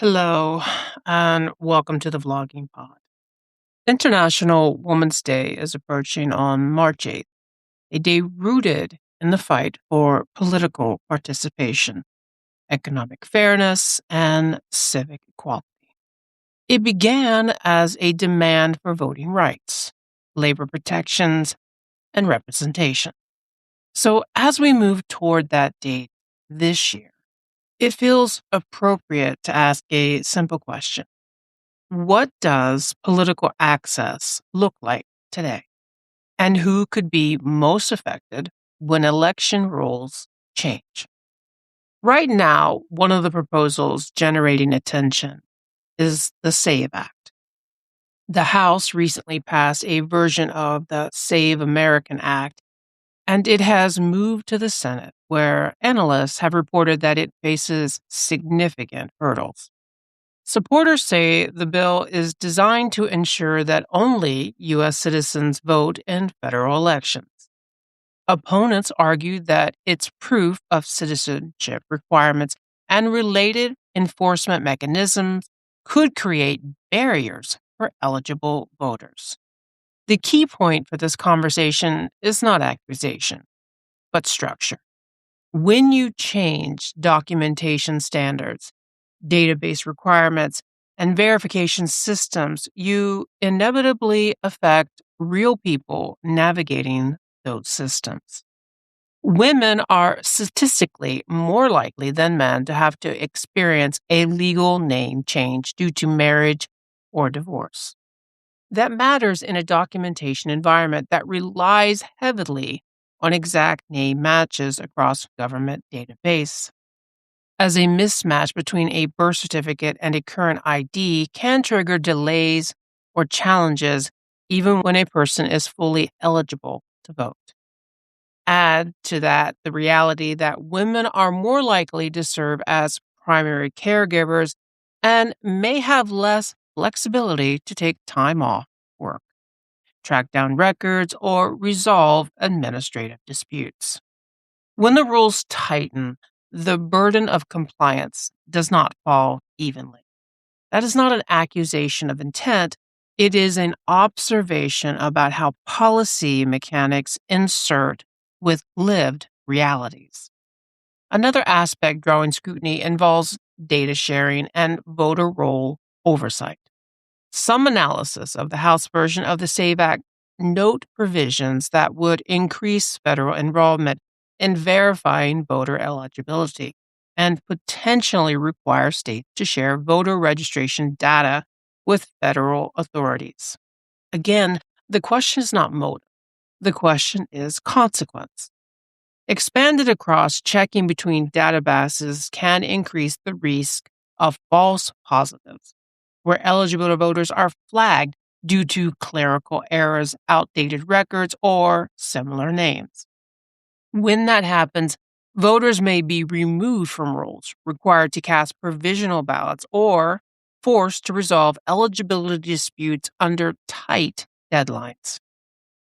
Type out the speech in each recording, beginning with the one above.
Hello, and welcome to the Vlogging Pod. International Women's Day is approaching on March 8th, a day rooted in the fight for political participation, economic fairness, and civic equality. It began as a demand for voting rights, labor protections, and representation. So, as we move toward that date this year, it feels appropriate to ask a simple question. What does political access look like today? And who could be most affected when election rules change? Right now, one of the proposals generating attention is the SAVE Act. The House recently passed a version of the Save American Act, and it has moved to the Senate, where analysts have reported that it faces significant hurdles. Supporters say the bill is designed to ensure that only U.S. citizens vote in federal elections. Opponents argue that its proof of citizenship requirements and related enforcement mechanisms could create barriers for eligible voters. The key point for this conversation is not accusation, but structure. When you change documentation standards, database requirements, and verification systems, you inevitably affect real people navigating those systems. Women are statistically more likely than men to have to experience a legal name change due to marriage or divorce. That matters in a documentation environment that relies heavily on exact name matches across government database, as a mismatch between a birth certificate and a current ID can trigger delays or challenges even when a person is fully eligible to vote. Add to that the reality that women are more likely to serve as primary caregivers and may have less flexibility to take time off work, track down records, or resolve administrative disputes. When the rules tighten, the burden of compliance does not fall evenly. That is not an accusation of intent. It is an observation about how policy mechanics insert with lived realities. Another aspect drawing scrutiny involves data sharing and voter roll oversight. Some analysis of the House version of the SAVE Act note provisions that would increase federal involvement in verifying voter eligibility and potentially require states to share voter registration data with federal authorities. Again, the question is not motive. The question is consequence. Expanded across checking between databases can increase the risk of false positives, where eligible voters are flagged due to clerical errors, outdated records, or similar names. When that happens, voters may be removed from rolls, required to cast provisional ballots, or forced to resolve eligibility disputes under tight deadlines.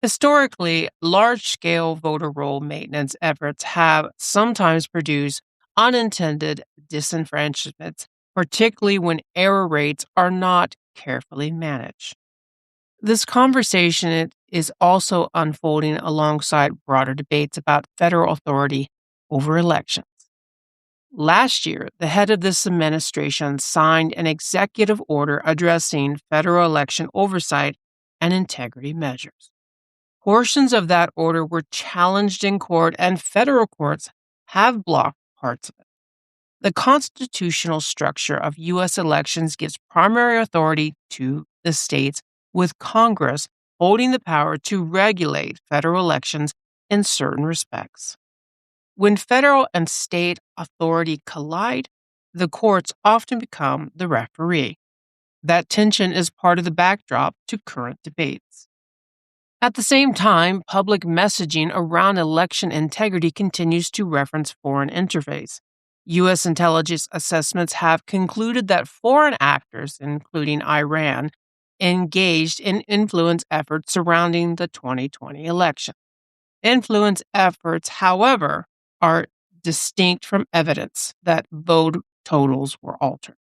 Historically, large-scale voter roll maintenance efforts have sometimes produced unintended disenfranchisement, particularly when error rates are not carefully managed. This conversation is also unfolding alongside broader debates about federal authority over elections. Last year, the head of this administration signed an executive order addressing federal election oversight and integrity measures. Portions of that order were challenged in court, and federal courts have blocked parts of it. The constitutional structure of U.S. elections gives primary authority to the states, with Congress holding the power to regulate federal elections in certain respects. When federal and state authority collide, the courts often become the referee. That tension is part of the backdrop to current debates. At the same time, public messaging around election integrity continues to reference foreign interface. U.S. intelligence assessments have concluded that foreign actors, including Iran, engaged in influence efforts surrounding the 2020 election. Influence efforts, however, are distinct from evidence that vote totals were altered.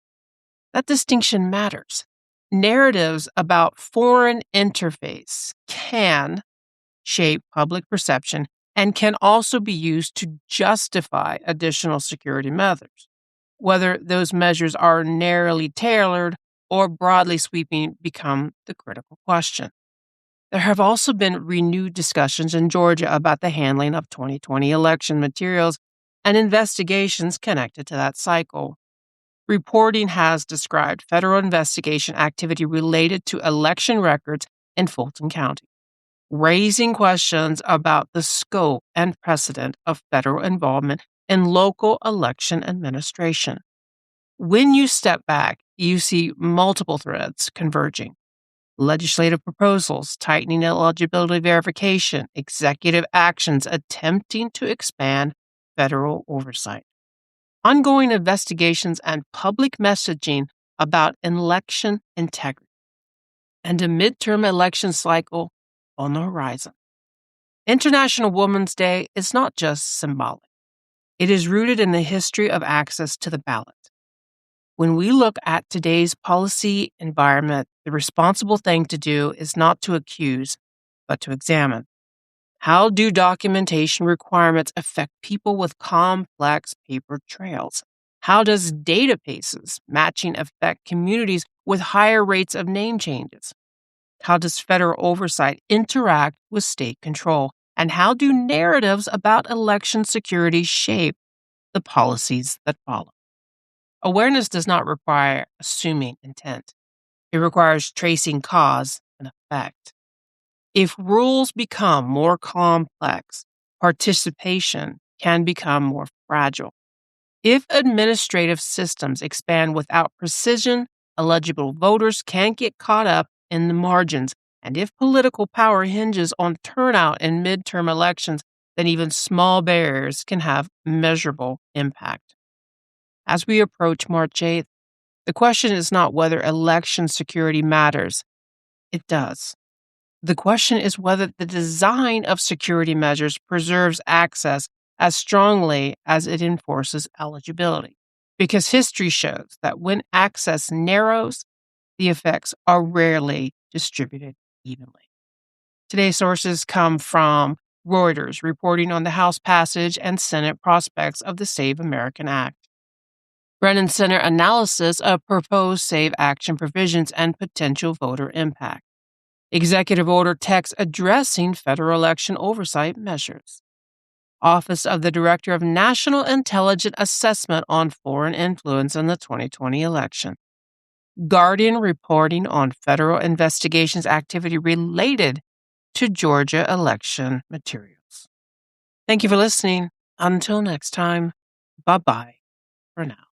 That distinction matters. Narratives about foreign interface can shape public perception and can also be used to justify additional security measures. Whether those measures are narrowly tailored or broadly sweeping become the critical question. There have also been renewed discussions in Georgia about the handling of 2020 election materials and investigations connected to that cycle. Reporting has described federal investigation activity related to election records in Fulton County, raising questions about the scope and precedent of federal involvement in local election administration. When you step back, you see multiple threads converging. Legislative proposals, tightening eligibility verification, executive actions attempting to expand federal oversight, ongoing investigations, and public messaging about election integrity, and a midterm election cycle on the horizon. International Women's Day is not just symbolic. It is rooted in the history of access to the ballot. When we look at today's policy environment, the responsible thing to do is not to accuse, but to examine. How do documentation requirements affect people with complex paper trails? How does databases matching affect communities with higher rates of name changes? How does federal oversight interact with state control? And how do narratives about election security shape the policies that follow? Awareness does not require assuming intent. It requires tracing cause and effect. If rules become more complex, participation can become more fragile. If administrative systems expand without precision, eligible voters can get caught up in the margins. And if political power hinges on turnout in midterm elections, then even small barriers can have measurable impact. As we approach March 8th, the question is not whether election security matters. It does. The question is whether the design of security measures preserves access as strongly as it enforces eligibility. Because history shows that when access narrows, the effects are rarely distributed evenly. Today's sources come from Reuters reporting on the House passage and Senate prospects of the Save American Act. Brennan Center analysis of proposed SAVE action provisions and potential voter impact. Executive order text addressing federal election oversight measures. Office of the Director of National Intelligence Assessment on Foreign Influence in the 2020 election. Guardian reporting on federal investigations activity related to Georgia election materials. Thank you for listening. Until next time, bye-bye for now.